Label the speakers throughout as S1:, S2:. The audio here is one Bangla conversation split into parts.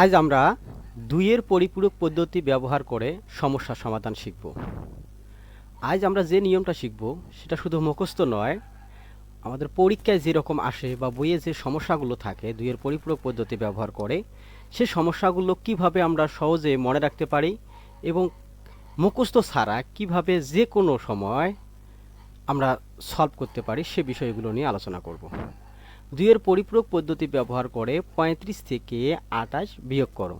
S1: আজ আমরা দুইয়ের পরিপূরক পদ্ধতি ব্যবহার করে সমস্যা সমাধান শিখব। আজ আমরা যে নিয়মটা শিখব সেটা শুধু মুখস্থ নয়, আমাদের পরীক্ষায় যেরকম আসে বা বইয়ে যে সমস্যাগুলো থাকে দুইয়ের পরিপূরক পদ্ধতি ব্যবহার করে, সে সমস্যাগুলো কিভাবে আমরা সহজে মনে রাখতে পারি এবং মুখস্থ ছাড়া কিভাবে যে কোনো সময় আমরা সলভ করতে পারি সে বিষয়গুলো নিয়ে আলোচনা করব। দুইয়ের পরিপূরক পদ্ধতি ব্যবহার করে 35 থেকে 28 বিয়োগ করো।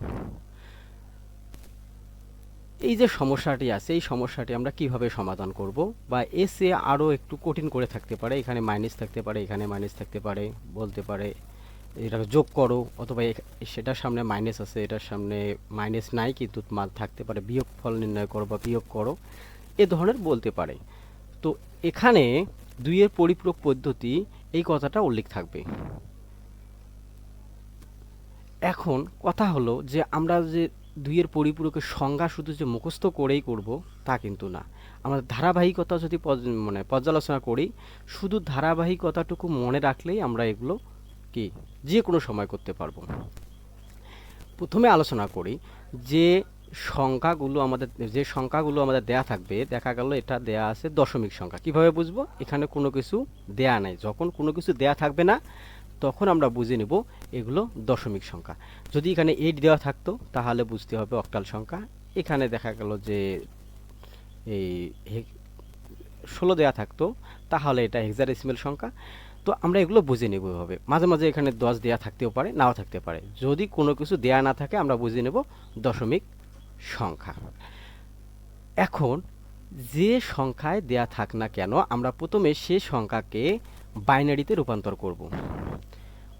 S1: এই যে সমস্যাটি আছে এই সমস্যাটি আমরা কিভাবে সমাধান করব, বা এসে আরও একটু কঠিন করে থাকতে পারে, এখানে মাইনাস থাকতে পারে, এখানে মাইনাস থাকতে পারে, বলতে পারে এটাকে যোগ করো, অথবা সেটার সামনে মাইনাস আছে এটার সামনে মাইনাস নাই কিন্তু মান থাকতে পারে, বিয়োগ ফল নির্ণয় করো বা বিয়োগ করো, এ ধরনের বলতে পারে। তো এখানে দুইয়ের পরিপূরক পদ্ধতি এই কথাটা উল্লেখ থাকবে। এখন কথা হলো যে আমরা যে দুইয়ের পরিপূরকের সংজ্ঞা শুধু যে মুখস্থ করেই করব তা কিন্তু না। আমাদের ধারাবাহিকতা যদি পর্যালোচনা করি, শুধু ধারাবাহিকতাটুকু মনে রাখলেই আমরা এগুলো কি যে কোনো সময় করতে পারবো। প্রথমে আলোচনা করি যে সংখ্যাগুলো আমাদের দেয়া থাকবে। দেখা গেল এটা দেয়া আছে দশমিক সংখ্যা, কিভাবে বুঝবো? এখানে কোনো কিছু দেয়া নাই, যখন কোনো কিছু দেয়া থাকবে না তখন আমরা বুঝে নেব এগুলো দশমিক সংখ্যা। যদি এখানে 8 দেওয়া থাকতো তাহলে বুঝতে হবে অক্টাল সংখ্যা। এখানে দেখা গেল যে এই 16 দেওয়া থাকতো তাহলে এটা হেক্সাডেসিমাল সংখ্যা। তো আমরা এগুলো বুঝে নেব এভাবে। মাঝে মাঝে এখানে 10 দেওয়া থাকতেও পারে, নাও থাকতে পারে। যদি কোনো কিছু দেয়া না থাকে আমরা বুঝে নেব দশমিক সংখ্যা। এখন যে সংখ্যায় দেয়া থাক না কেন আমরা প্রথমে সে সংখ্যাকে বাইনারিতে রূপান্তর করব।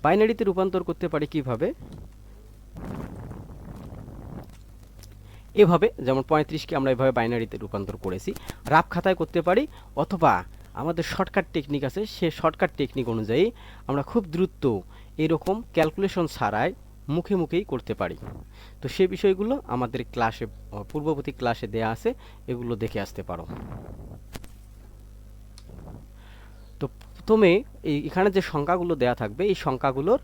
S1: বাইনারিতে রূপান্তর করতে পারি কিভাবে? এভাবে, যেমন 35কে আমরা এভাবে বাইনারিতে রূপান্তর করেছি। রাফ খাতায় করতে পারি, অথবা আমাদের শর্টকাট টেকনিক আছে, সে শর্টকাট টেকনিক অনুযায়ী আমরা খুব দ্রুত এরকম ক্যালকুলেশন ছাড়াই মুখে মুখেই করতে পারি। তো সে বিষয়গুলো আমাদের ক্লাসে, পূর্ববর্তী ক্লাসে দেয়া আছে, এগুলো দেখে আসতে পারো। তো প্রথমে এখানে যে সংখ্যাগুলো দেয়া থাকবে এই সংখ্যাগুলোর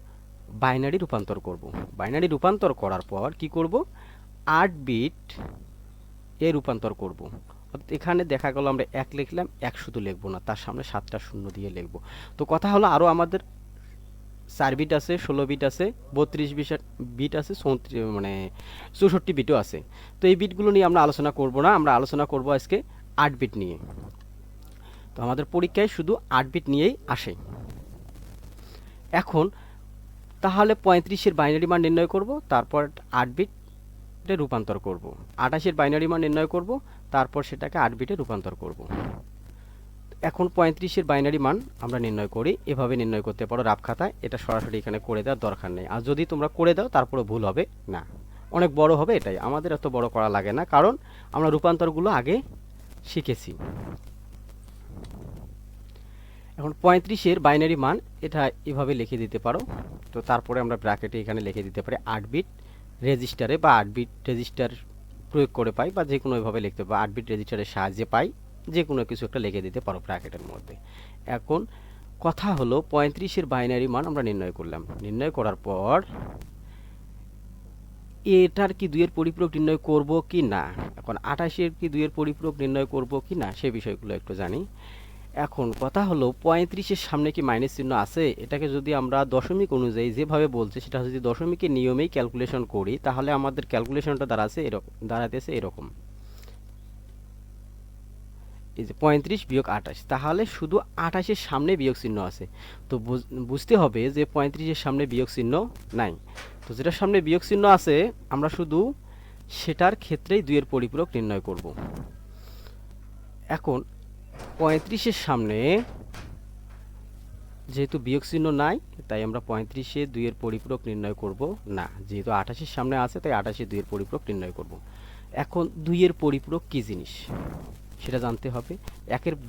S1: বাইনারি রূপান্তর করব। বাইনারি রূপান্তর করার পর কি করব? 8 বিট এ রূপান্তর করব। এখানে দেখা গেল আমরা 1 লিখলাম, 1 শুধু লিখবো না, তার সামনে 7টা শূন্য দিয়ে লিখব। তো কথা হলো আরও আমাদের 4 বিট আছে, 16 বিট আছে, 32 বিট আছে, 64 বিটও আছে। তো এই বিটগুলো নিয়ে আমরা আলোচনা করব না, আমরা আলোচনা করব আজকে 8 বিট নিয়ে। তো আমাদের পরীক্ষায় শুধু 8 বিট নিয়েই আসে। এখন তাহলে 35-এর বাইনারি মান নির্ণয় করব, তারপর 8 বিটে রূপান্তর করব। 28-এর বাইনারি মান নির্ণয় করব, তারপর সেটাকে 8 বিটে রূপান্তর করব। এখন 35-এর বাইনারি মান আমরা নির্ণয় করি, এভাবে নির্ণয় করতে পারো রাফ খাতায়। এটা সরাসরি এখানে করে দেওয়ার দরকার নেই। আর যদি তোমরা করে দাও তারপরে ভুল হবে না, অনেক বড় হবে, এটাই আমাদের এত বড় করা লাগে না, কারণ আমরা রূপান্তরগুলো আগে শিখেছি। এখন 35-এর বাইনারি মান এটা এভাবে লিখে দিতে পারো। তো তারপরে আমরা ব্র্যাকেটে এখানে লিখে দিতে পারি 8 বিট রেজিস্টারে, বা 8 বিট রেজিস্টার প্রয়োগ করে পাই, বা যে কোনো এভাবে লিখতে পারো, 8 বিট রেজিস্টারের সাহায্যে পাই, যে কোনো কিছু একটা লিখে দিতে পারো ব্র্যাকেটের মধ্যে। এখন কথা হলো 35-এর বাইনারি মান আমরা নির্ণয় করলাম। নির্ণয় করার পর এটার কি দুইয়ের পরিপূরক নির্ণয় করব কি না, এখন 28-এর কি দুইয়ের পরিপূরক নির্ণয় করব কি না সে বিষয়গুলো একটু জানি। এখন কথা হলো 35-এর সামনে কি মাইনাস চিহ্ন আছে? এটাকে যদি আমরা দশমিক অনুযায়ী যেভাবে বলছে সেটা যদি দশমিকের নিয়মেই ক্যালকুলেশন করি, তাহলে আমাদের ক্যালকুলেশনটা দাঁড়াতেছে এরকম, এই যে 35 বিয়োগ 28, তাহলে শুধু 28-এর সামনে বিয়োগ চিহ্ন আছে। তো বুঝতে হবে যে 35-এর সামনে বিয়োগ চিহ্ন নাই। তো যেটার সামনে বিয়োগ চিহ্ন আছে আমরা শুধু সেটার ক্ষেত্রেই দুইয়ের পরিপূরক নির্ণয় করব। এখন 35-এর সামনে যেহেতু বিয়োগ চিহ্ন নাই, তাই আমরা 35-এ দুইয়ের পরিপূরক নির্ণয় করব না। যেহেতু 28-এর সামনে আছে তাই 28-এ দুইয়ের পরিপূরক নির্ণয় করব। এখন দুইয়ের পরিপূরক কি জিনিস সেটা জানতে হবে।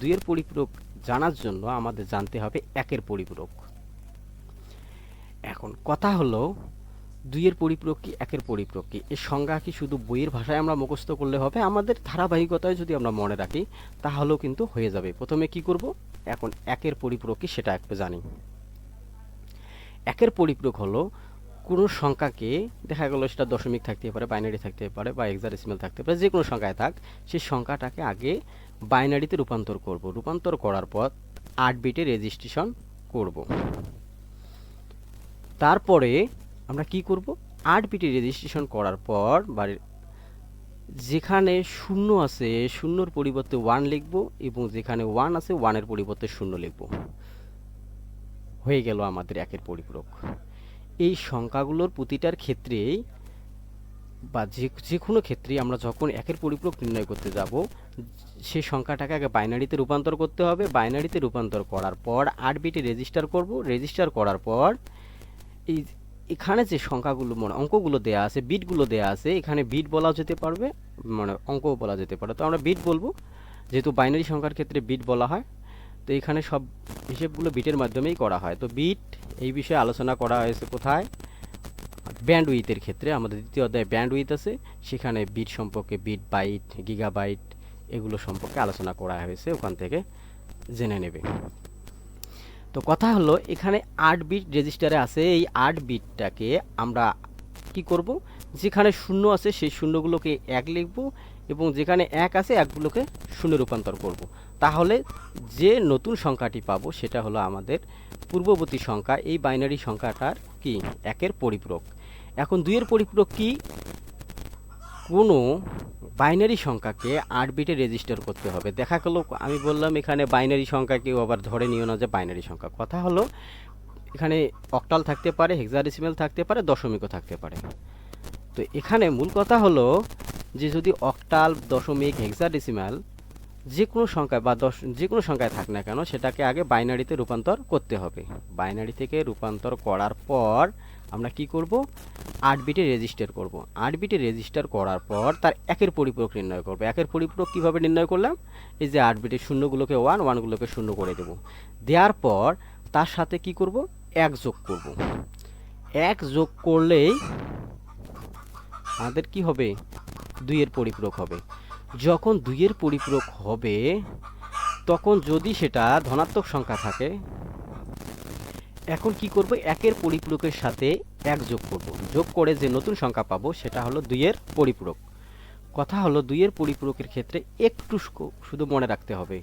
S1: দুইয়ের পরিপূরক জানার জন্য আমাদের জানতে হবে একের পরিপূরক। এখন কথা হলো দুইয়ের পরিপূরক কি, একের পরিপূরক কি, এর সংজ্ঞা কি শুধু বইয়ের ভাষায় আমরা মুখস্থ করলে হবে? আমাদের ধারাবাহিকতায় যদি আমরা মনে রাখি তাহলেও কিন্তু হয়ে যাবে। প্রথমে কি করব? এখন একের পরিপূরক কি সেটা একটু জানি। একের পরিপূরক হলো কোনো সংখ্যাকে দেখা গেল সেটা দশমিক থাকতে পারে, বাইনারি থাকতে পারে বা হেক্সাডেসিমাল থাকতে পারে, যে কোনো সংখ্যায় থাক, সেই সংখ্যাটাকে আগে বাইনারিতে রূপান্তর করব। রূপান্তর করার পর 8 বিটে রেজিস্ট্রেশন করব। তারপরে আমরা কি করব, 8 বিটে রেজিস্ট্রেশন করার পর বা যেখানে 0 আছে শূন্যর পরিবর্তে 1 লিখব এবং যেখানে 1 আছে 1 এর পরিবর্তে 0 লিখব। হয়ে গেল আমাদের একের পরিপূরক। এই সংখ্যাগুলোর প্রতিটার ক্ষেত্রেই বা যে কোনো ক্ষেত্রেই আমরা যখন একের পরিপূরক নির্ণয় করতে যাব, সেই সংখ্যাটাকে আগে বাইনারিতে রূপান্তর করতে হবে। বাইনারিতে রূপান্তর করার পর 8 বিটে রেজিস্টার করব। রেজিস্টার করার পর এই এখানে যে সংখ্যাগুলো মানে অঙ্কগুলো দেয়া আছে, বিটগুলো দেয়া আছে, এখানে বিট বলা যেতে পারবে, মানে অঙ্কও বলা যেতে পারে। তো আমরা বিট বলবো, যেহেতু বাইনারি সংখ্যার ক্ষেত্রে বিট বলা হয়। তো এখানে সব হিসেবগুলো বিটের মাধ্যমেই করা হয়। তো বিট এই বিষয়ে আলোচনা করা হয়েছে কোথায়, ব্যান্ডউইথের ক্ষেত্রে। আমাদের দ্বিতীয় অধ্যায়ে ব্যান্ডউইথ আছে, সেখানে বিট সম্পর্কে, বিট বাইট, গিগাবাইট, এগুলো সম্পর্কে আলোচনা করা হয়েছে, ওখান থেকে জেনে নেবে। তো কথা হলো এখানে 8 বিট রেজিস্টারে আছে। এই 8 বিটটাকে আমরা কি করব, যেখানে 0 আছে সেই শূন্যগুলোকে 1 লিখব এবং যেখানে 1 আছে একগুলোকে 0 রূপান্তর করব। তাহলে যে নতুন সংখ্যাটি পাবো সেটা হলো আমাদের পূর্ববর্তী সংখ্যা, এই বাইনারি সংখ্যাটার কি একের পরিপূরক। এখন 2 এর পরিপূরক কি, কোনো বাইনারি সংখ্যাকে 8 বিটে রেজিস্টার করতে হবে। দেখা গেল আমি বললাম এখানে বাইনারি সংখ্যা, কেউ আবার ধরে নিও না যে বাইনারি সংখ্যা। কথা হলো এখানে অক্টাল থাকতে পারে, হেক্সাডেসিমাল থাকতে পারে, দশমিকও থাকতে পারে। তো এখানে মূল কথা হলো যে যদি অক্টাল, দশমিক, হেক্সাডেসিমাল যে কোনো সংখ্যায় বা যে কোনো সংখ্যায় থাক না কেন, সেটাকে আগে বাইনারিতে রূপান্তর করতে হবে। বাইনারি থেকে রূপান্তর করার পর আমরা কি করব, 8 বিটে রেজিস্টার করব। 8 বিটে রেজিস্টার করার পর তার একের পরিপূরক নির্ণয় করব। একের পরিপূরক কিভাবে নির্ণয় করলাম, এই যে 8 বিটের শূন্যগুলোকে 1, 1গুলোকে 0 করে দেব। দেওয়ার পর তার সাথে কি করব, 1 যোগ করব। 1 যোগ করলেই আমাদের কি হবে, 2 এর পরিপূরক হবে। যখন 2 এর পরিপূরক হবে তখন যদি সেটা ধনাত্মক সংখ্যা থাকে, এখন কি করব, একের পরিপূরকের সাথে 1 যোগ করব। যোগ করে যে নতুন সংখ্যা পাবো সেটা হলো 2 এর পরিপূরক। কথা হলো 2 এর পরিপূরকের ক্ষেত্রে একটু শুধু মনে রাখতে হবে,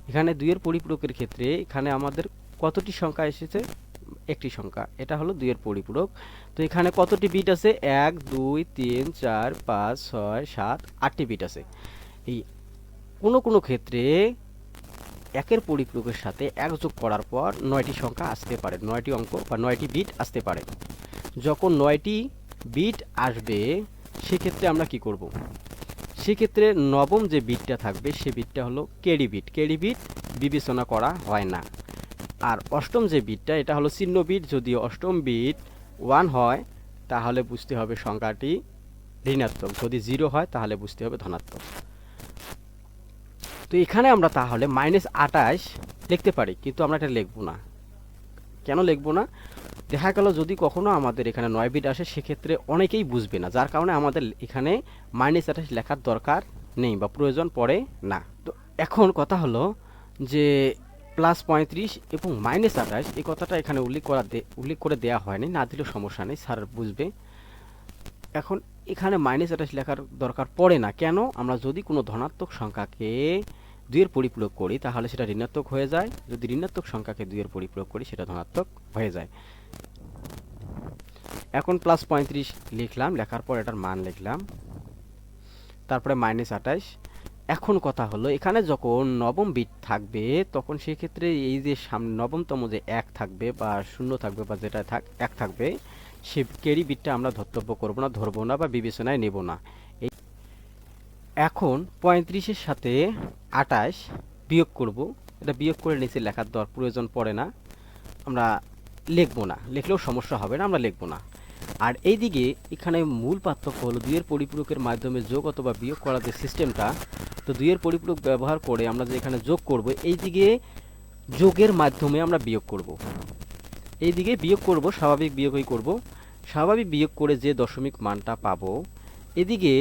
S1: এখানে 2 এর পরিপূরকের ক্ষেত্রে এখানে আমাদের কতটি সংখ্যা এসেছে, একটি সংখ্যা, এটা হলো 2 এর পরিপূরক। তো এখানে কতটি বিট আছে, 1 2 3 4 5 6 7 8টি বিট আছে। এই কোনো ক্ষেত্রে একের পরিপূরকের সাথে 1 যোগ করার পর 9টি সংখ্যা আসতে পারে, 9টি অঙ্ক বা 9টি বিট আসতে পারে। যখন 9টি বিট আসবে সেক্ষেত্রে আমরা কি করব, সেক্ষেত্রে নবম যে বিটটা থাকবে সে বিটটা হলো ক্যারি বিট। ক্যারি বিট বিবেচনা করা হয় না। আর অষ্টম যে বিটটা, এটা হলো চিহ্ন বিট। যদি অষ্টম বিট 1 হয় তাহলে বুঝতে হবে সংখ্যাটি ঋণাত্মক, যদি 0 হয় তাহলে বুঝতে হবে ধনাত্মক। তো এখানে আমরা তাহলে -28 লিখতে পারি, কিন্তু আমরা এটা লিখব না। কেন লিখব না, দেখা গেল যদি কখনো আমাদের এখানে 9 বিট আসে সেক্ষেত্রে অনেকেই বুঝবে না, যার কারণে আমাদের এখানে -28 লেখার দরকার নেই বা প্রয়োজন পড়ে না। তো এখন কথা হলো যে +35 এবং -28 এই কথাটা এখানে উল্লেখ করে দেওয়া হয়নি, না দিলেও সমস্যা নেই, স্যার বুঝবে। এখন এখানে -28 লেখার দরকার পড়ে না কেন, আমরা যদি কোনো ধনাত্মক সংখ্যাকে 2 এর পরিপূরক করি তাহলে সেটা ঋণাত্মক হয়ে যায়, যদি ঋণাত্মক সংখ্যাকে 2 এর পরিপূরক করি সেটা ধনাত্মক হয়ে যায়। এখন +35 লিখলাম, লেখার পর এটার মান লিখলাম, তারপরে -28। এখন কথা হলো এখানে যখন নবম বিট থাকবে তখন সেক্ষেত্রে এই যে সামনে নবমতম যে 1 থাকবে বা 0 থাকবে বা যেটা 1 থাকবে, সে ক্যারি বিটটা আমরা ধর্তব্য করব না, ধরবো না বা বিবেচনায় নেব না। এখন 35-এর সাথে 28 বিয়োগ করব, এটা বিয়োগ করে নিচে লেখার প্রয়োজন পড়ে না, আমরা লিখব না, লিখলেও সমস্যা হবে না, আমরা লিখব না। আর এইদিকে এখানে মূল পার্থক্য হলো 2 এর পরিপূরকের মাধ্যমে যোগ অথবা বিয়োগ করার যে সিস্টেমটা, তো 2 এর পরিপূরক ব্যবহার করে আমরা যে এখানে যোগ করব, এইদিকে যোগের মাধ্যমে আমরা বিয়োগ করব, এইদিকে বিয়োগ করব, স্বাভাবিক বিয়োগই করব। স্বাভাবিক বিয়োগ করে যে দশমিক মানটা পাবো, এদিকে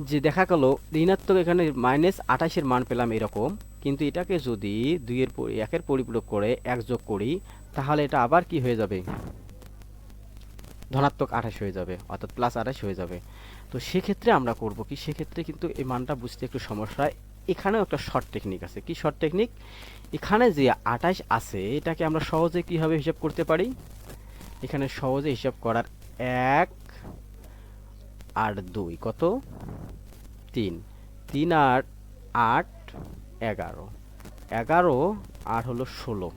S1: যে দেখা গেল ঋণাত্মক এখানে -28 মান পেলাম এরকম, কিন্তু এটাকে যদি 2 এর একের পরিপূরক করে 1 যোগ করি তাহলে এটা আবার কি হয়ে যাবে, ধনাত্মক 28 হয়ে যাবে, অর্থাৎ প্লাস 28 হয়ে যাবে। তো সেক্ষেত্রে আমরা করব কি, সেক্ষেত্রে কিন্তু এই মানটা বুঝতে একটু সমস্যা হয়। এখানেও একটা শর্ট টেকনিক আছে। কি শর্ট টেকনিক? এখানে যে 28 আছে এটাকে আমরা সহজে কীভাবে হিসাব করতে পারি? এখানে সহজে হিসাব করার 1 আর 2 কত? 3, 3 আর 8 11, 11 আর হলো 16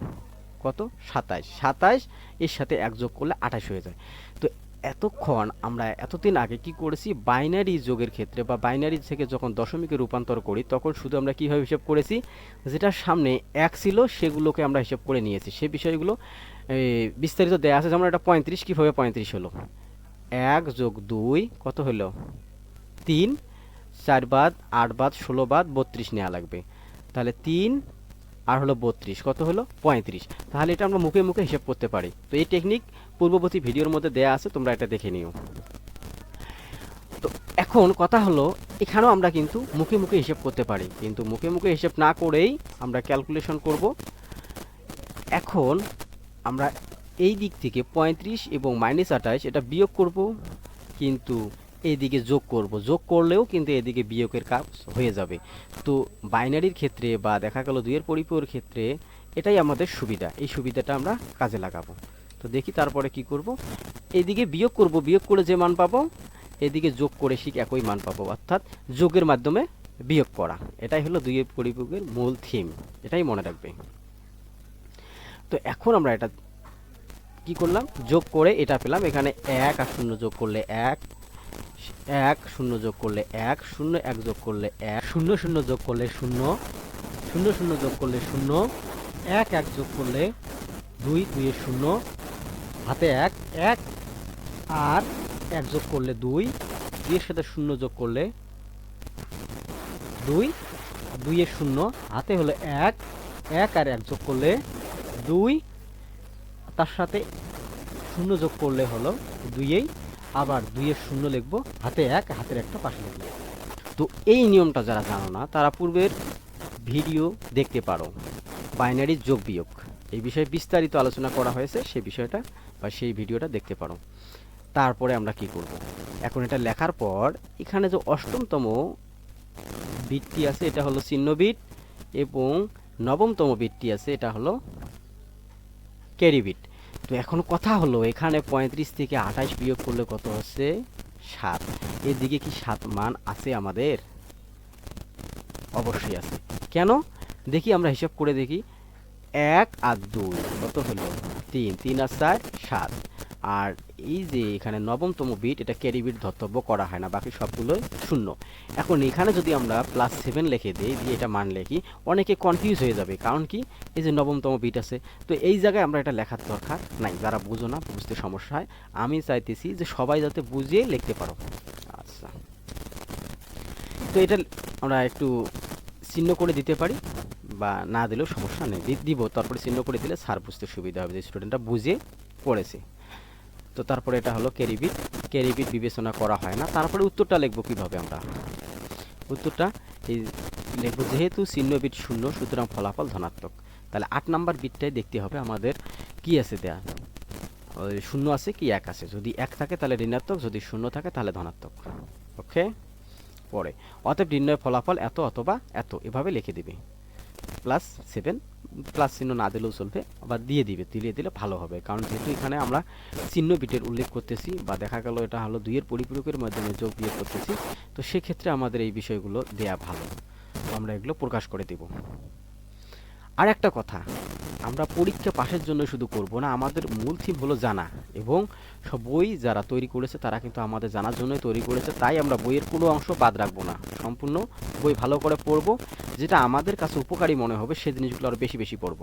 S1: কত? 27, 27 এর সাথে 1 যোগ করলে 28 হয়ে যায়। তো এতক্ষণ আমরা এতদিন আগে কি করেছি, বাইনারি যোগের ক্ষেত্রে বা বাইনারি থেকে যখন দশমিকে রূপান্তর করি তখন শুধু আমরা কীভাবে হিসাব করেছি, যেটার সামনে 1 ছিল সেগুলোকে আমরা হিসাব করে নিয়েছি। সেই বিষয়গুলো বিস্তারিত দেওয়া আছে। যেমন এটা 35, কীভাবে 35 হলো? 1 যোগ 2 কত হলো? 3, 4 বাদ 8 বাদ 16 বাদ 32 নেওয়া লাগবে। তাহলে 3 আর হলো 32 কত হলো? 35। তাহলে এটা আমরা মুখে মুখে হিসাব করতে পারি। তো এই টেকনিক পূর্ববর্তী ভিডিওর মধ্যে দেয়া আছে, তোমরা এটা দেখে নিও। তো এখন কথা হলো, এখানেও আমরা কিন্তু মুখে মুখে হিসাব করতে পারি, কিন্তু মুখে মুখে হিসাব না করেই আমরা ক্যালকুলেশন করব। এখন আমরা এই দিক থেকে 35 এবং -28 এটা বিয়োগ করব, কিন্তু এইদিকে যোগ করব। যোগ করলেও কিন্তু এদিকে বিয়োগের কাজ হয়ে যাবে। তো বাইনারির ক্ষেত্রে বা দেখা গেল 2 এর পরিপূরকের ক্ষেত্রে এটাই আমাদের সুবিধা। এই সুবিধাটা আমরা কাজে লাগাবো। তো দেখি তারপরে কি করব। এদিকে বিয়োগ করব, বিয়োগ করে যে মান পাবো এদিকে যোগ করে ঠিক একই মান পাবো, অর্থাৎ যোগের মাধ্যমে বিয়োগ করা। এটাই হলো 2 এর পরিপূরকের মূল থিম, এটাই মনে রাখবে। তো এখন আমরা এটা কি করলাম, যোগ করে এটা পেলাম। এখানে 1 আর 0 যোগ করলে 1, 1 0 যোগ করলে 1, 0 1 যোগ করলে 1, 0 0 যোগ করলে 0, 0 0 যোগ করলে 0, 1 1 যোগ করলে 2, 2 এর 0, হাতে 1, 1 আর 1 যোগ করলে 2, 2 এর সাথে 0 যোগ করলে 2, 2 এর 0, হাতে হলো 1, 1 আর 1 যোগ করলে 2, তার সাথে 0 যোগ করলে হলো 2, আবার 2 এর 0 লিখবো, হাতে 1, হাতের একটা পাশে লিখবো। তো এই নিয়মটা যারা জানো না তারা পূর্বের ভিডিও দেখতে পারো, বাইনারি যোগ বিয়োগ এই বিষয়ে বিস্তারিত আলোচনা করা হয়েছে, সেই বিষয়টা বা সেই ভিডিওটা দেখতে পারো। তারপরে আমরা কি করব, এখন এটা লেখার পর এখানে যে অষ্টমতম বিটটি আছে এটা হলো চিহ্ন বিট, এবং নবমতম বিটটি আছে এটা হলো ক্যারি বিট। তো এখন কথা হলো, এখানে 35 থেকে 28 বিয়োগ করলে কত হচ্ছে? 7। এদিকে কি 7 মান আছে আমাদের? অবশ্যই আছে। কেন? দেখি আমরা হিসাব করে দেখি। 1 আর 2 কত হলো? 3, 3 আর 4 7। আর এই যে এখানে নবমতম বিট এটা ক্যারি বিট ধর্তব্য করা হয় না, বাকি সবগুলোই 0। এখন এখানে যদি আমরা +7 লিখে দিই, দিয়ে এটা মান লিখি, অনেকে কনফিউজ হয়ে যাবে। কারণ কি, এই যে নবমতম বিট আছে, তো এই জায়গায় আমরা এটা লেখার দরকার নাই। যারা বুঝো না, বুঝতে সমস্যা হয়, আমি চাইতেছি যে সবাই যাতে বুঝিয়ে লিখতে পারো। আচ্ছা, তো এটা আমরা একটু চিহ্ন করে দিতে পারি, বা না দিলেও সমস্যা নেই, দিব। তারপরে চিহ্ন করে দিলে স্যার বুঝতে সুবিধা হবে যে স্টুডেন্টরা বুঝে পড়েছে। তো তারপরে এটা হলো ক্যারি বিট, ক্যারি বিট বিবেচনা করা হয় না। তারপরে উত্তরটা লিখবো কিভাবে আমরা? উত্তরটা এই লিখবো, যেহেতু চিহ্ন বিট 0 সুতরাং ফলাফল ধনাত্মক। তাহলে 8 নাম্বার বিটটাই দেখতে হবে আমাদের কি আছে দেয়া, 0 আছে কি 1 আছে। যদি 1 থাকে তাহলে ঋণাত্মক, যদি 0 থাকে তাহলে ধনাত্মক। ওকে, পরে অতএব নির্ণয় ফলাফল এত অথবা এত, এভাবে লিখে দিবে। +7, প্লাস চিহ্ন না দিলেও চলবে, আবার দিয়ে দিলে ভালো হবে। কারণ যেহেতু এখানে আমরা চিহ্ন বিটের উল্লেখ করতেছি, বা দেখা গেল এটা হলো 2 এর পরিপূরকের মাধ্যমে যোগ বিয়োগ করতেছি, তো সেক্ষেত্রে আমাদের এই বিষয়গুলো দেয়া ভালো। তো আমরা এগুলো প্রকাশ করে দেব। আর একটা কথা, আমরা পরীক্ষা পাশের জন্য শুধু করব না, আমাদের মূল থিম হলো জানা। এবং সব বই যারা তৈরি করেছে তারা কিন্তু আমাদের জানার জন্যই তৈরি করেছে, তাই আমরা বইয়ের কোনো অংশ বাদ রাখবো না, সম্পূর্ণ বই ভালো করে পড়ব। যেটা আমাদের কাছে উপকারী মনে হবে সেই জিনিসগুলো আরও বেশি বেশি পড়ব।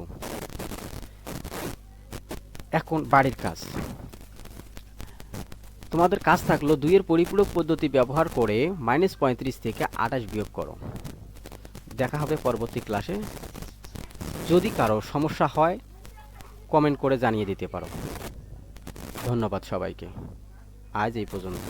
S1: এখন বাড়ির কাজ, তোমাদের কাজ থাকলো 2 এর পরিপূরক পদ্ধতি ব্যবহার করে -35 থেকে 28 বিয়োগ করো। দেখা হবে পরবর্তী ক্লাসে। যদি কারো সমস্যা হয় কমেন্ট করে জানিয়ে দিতে পারো। ধন্যবাদ সবাইকে, আজ এই পর্যন্ত।